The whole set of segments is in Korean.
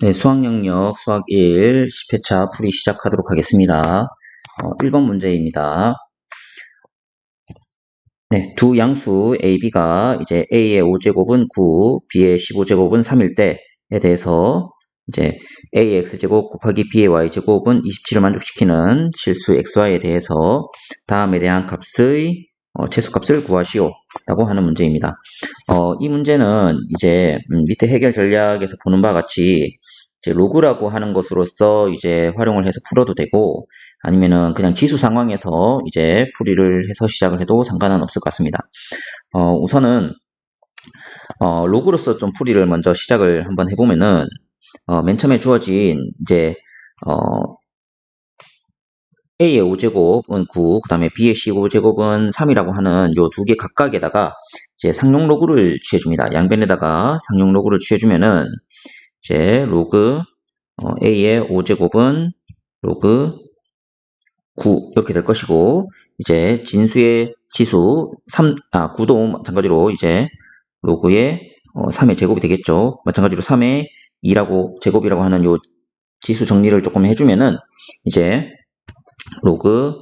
네, 수학영역 수학 1 10회차 풀이 시작하도록 하겠습니다. 1번 문제입니다. 네, 두 양수 a, b가 이제 a의 5제곱은 9, b의 15제곱은 3일 때에 대해서 이제 a의 x제곱 곱하기 b의 y제곱은 27을 만족시키는 실수 xy에 대해서 다음에 대한 값의 최소값을 구하시오 라고 하는 문제입니다. 이 문제는 이제 밑에 해결 전략에서 보는 바와 같이 이제 로그라고 하는 것으로서 이제 활용을 해서 풀어도 되고, 아니면은 그냥 지수 상황에서 이제 풀이를 해서 시작을 해도 상관은 없을 것 같습니다. 우선은 로그로서 좀 풀이를 먼저 시작을 한번 해보면은 맨 처음에 주어진 이제 A의 5제곱은 9, 그 다음에 B의 15제곱은 3이라고 하는 요 두 개 각각에다가 이제 상용 로그를 취해줍니다. 양변에다가 상용 로그를 취해주면은 이제 로그 A의 5제곱은 로그 9 이렇게 될 것이고, 이제 진수의 지수 9도 마찬가지로 이제 로그의 3의 제곱이 되겠죠. 마찬가지로 3의 2라고 제곱이라고 하는 요 지수 정리를 조금 해주면은 이제 로그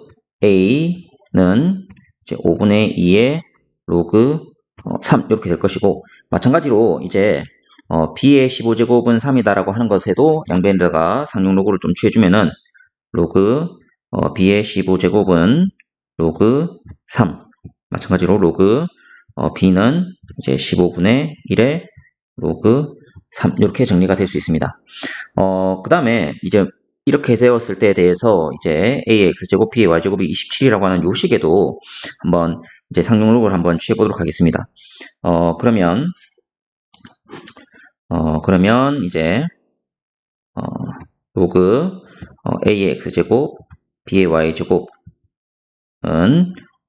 A는 이제 5분의 2의 로그 3 이렇게 될 것이고, 마찬가지로 이제 B의 15제곱은 3이다라고 하는 것에도 양변에다가 상용 로그를 좀 취해주면은 로그 B의 15제곱은 로그 3, 마찬가지로 로그 B는 이제 15분의 1의 로그 3 이렇게 정리가 될 수 있습니다. 그 다음에 이제 이렇게 세웠을 때에 대해서 이제 A의 X제곱, B의 Y제곱이 27이라고 하는 요 식에도 한번 이제 상용 로그를 한번 취해보도록 하겠습니다. 그러면 이제 로그 A의 X제곱, B의 Y제곱은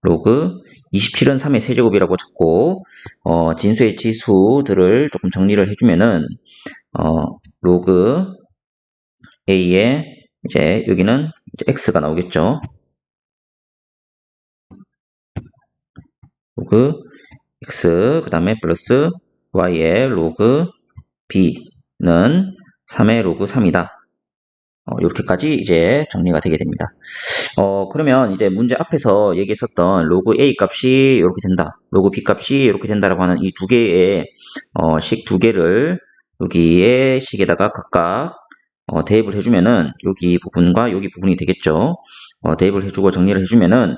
로그 27은 3의 세제곱이라고 찾고, 진수의 지수들을 조금 정리를 해주면은 로그 A의 이제 여기는 이제 X가 나오겠죠. 로그 X, 그 다음에 플러스 Y의 로그 B는 3의 로그 3이다. 이렇게까지 이제 정리가 되게 됩니다. 그러면 이제 문제 앞에서 얘기했었던 로그 A 값이 이렇게 된다, 로그 B 값이 이렇게 된다라고 하는 이 두 개의 식 두 개를 여기에 식에다가 각각 대입을 해주면은 여기 부분과 여기 부분이 되겠죠. 대입을 해주고 정리를 해주면은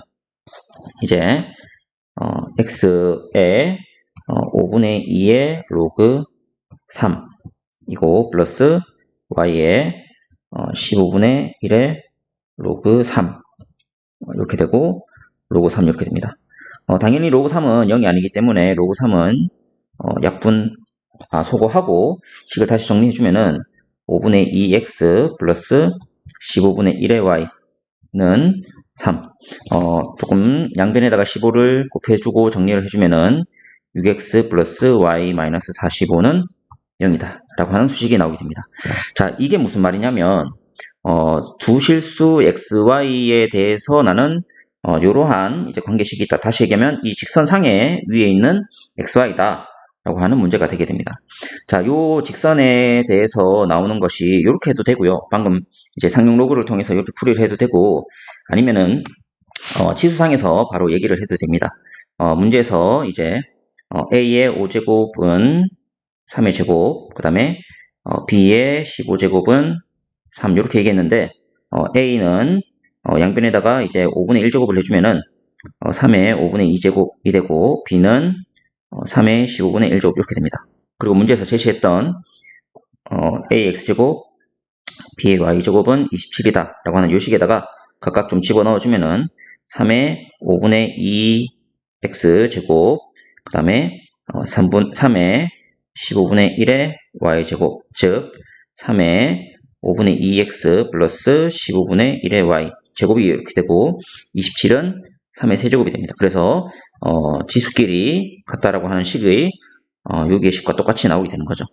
이제 x의 5분의 2의 로그 3 이거 플러스 y의 15분의 1의 로그 3 이렇게 되고, 로그 3 이렇게 됩니다. 당연히 로그 3은 0이 아니기 때문에 로그 3은 소거하고 식을 다시 정리해주면은 5분의 2x 플러스 15분의 1의 y는 3. 조금 양변에다가 15를 곱해주고 정리를 해주면은 6x 플러스 y 마이너스 45는 0이다 라고 하는 수식이 나오게 됩니다. 자, 이게 무슨 말이냐면 두 실수 xy에 대해서 나는 이러한 이제 관계식이 있다. 다시 얘기하면 이 직선상에 위에 있는 xy다 라고 하는 문제가 되게 됩니다. 자, 요 직선에 대해서 나오는 것이 이렇게 해도 되고요. 방금 이제 상용 로그를 통해서 이렇게 풀이를 해도 되고, 아니면은 지수상에서 바로 얘기를 해도 됩니다. 문제에서 이제 A의 5제곱은 3의 제곱, 그 다음에 B의 15제곱은 3 이렇게 얘기했는데, A는 양변에다가 이제 5분의 1제곱을 해주면은 3의 5분의 2제곱이 되고, B는 3의 15분의 1제곱 이렇게 됩니다. 그리고 문제에서 제시했던 AX제곱, B의 Y제곱은 27이다 라고 하는 요식에다가 각각 좀 집어넣어주면은 3의 5분의 2X제곱, 그 다음에 3의 15분의 1의 Y제곱, 즉 3의 5분의 2X 플러스 15분의 1의 Y 제곱이 이렇게 되고, 27은 3의 세제곱이 됩니다. 그래서 지수끼리 같다라고 하는 식의 여기의 식과 똑같이 나오게 되는 거죠.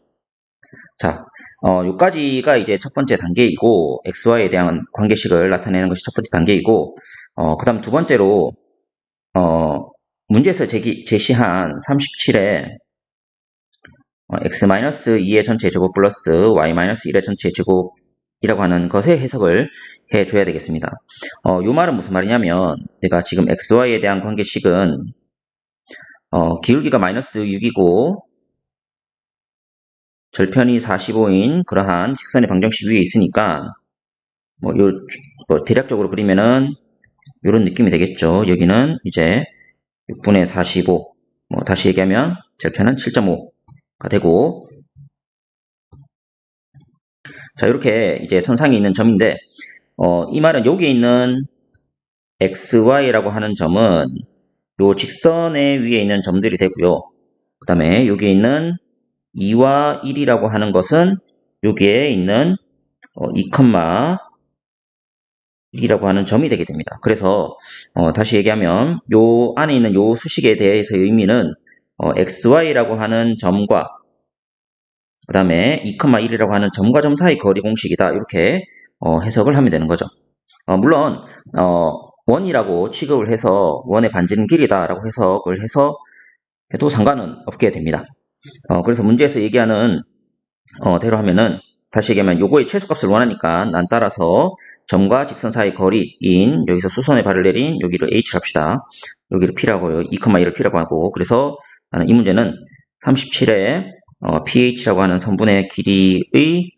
자, 여기까지가 이제 첫 번째 단계이고, XY에 대한 관계식을 나타내는 것이 첫 번째 단계이고, 그 다음 두 번째로 문제에서 제시한 37의 x-2의 전체 제곱 플러스 y-1의 전체 제곱이라고 하는 것의 해석을 해줘야 되겠습니다. 요 말은 무슨 말이냐면 내가 지금 xy에 대한 관계식은 기울기가 마이너스 6이고 절편이 45인 그러한 직선의 방정식 위에 있으니까 대략적으로 그리면은 이런 느낌이 되겠죠. 여기는 이제 6분의 45 다시 얘기하면 절편은 7.5가 되고, 자 이렇게 이제 선상에 있는 점인데 이 말은 여기에 있는 xy라고 하는 점은 요 직선의 위에 있는 점들이 되고요. 그 다음에 여기에 있는 2와 1이라고 하는 것은 여기에 있는 2,1이라고 하는 점이 되게 됩니다. 그래서 다시 얘기하면 요 안에 있는 요 수식에 대해서의 의미는 xy라고 하는 점과 그 다음에 2,1이라고 하는 점과 점 사이 거리 공식이다. 이렇게 해석을 하면 되는 거죠. 물론 원이라고 취급을 해서 원의 반지름 길이다 라고 해석을 해서 해도 상관은 없게 됩니다. 그래서 문제에서 얘기하는 대로 하면은 다시 얘기하면 요거의 최소값을 원하니까 난 따라서 점과 직선 사이 거리인 여기서 수선의 발을 내린 여기를 h를 합시다. 여기를 p라고 하고요. 2,1을 p라고 하고, 그래서 나는 이 문제는 37에 ph라고 하는 선분의 길이의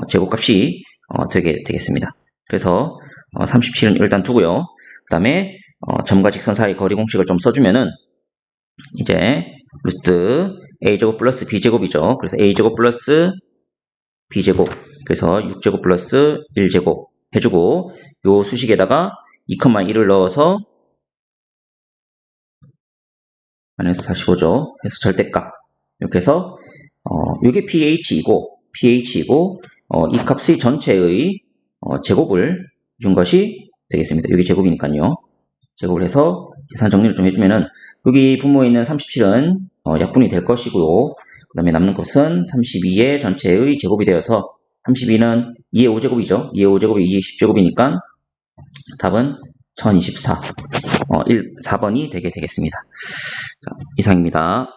제곱값이 되겠습니다. 그래서 37은 일단 두고요. 그 다음에 점과 직선 사이 거리 공식을 좀 써주면은 이제 루트 a제곱 플러스 b제곱이죠. 그래서 a제곱 플러스 b제곱, 그래서 6제곱 플러스 1제곱 해주고, 요 수식에다가 2,1을 넣어서 마이너스 45죠. 해서 절대값 이렇게 해서 이게 ph이고 이 값의 전체의 제곱을 준 것이 되겠습니다. 여기 제곱이니까요. 제곱을 해서 계산 정리를 좀 해주면은 여기 분모에 있는 37은 약분이 될 것이고요. 그 다음에 남는 것은 32의 전체의 제곱이 되어서 32는 2의 5제곱이죠. 2의 5제곱이 2의 10제곱이니까 답은 1024, 4번이 되게 되겠습니다. 자, 이상입니다.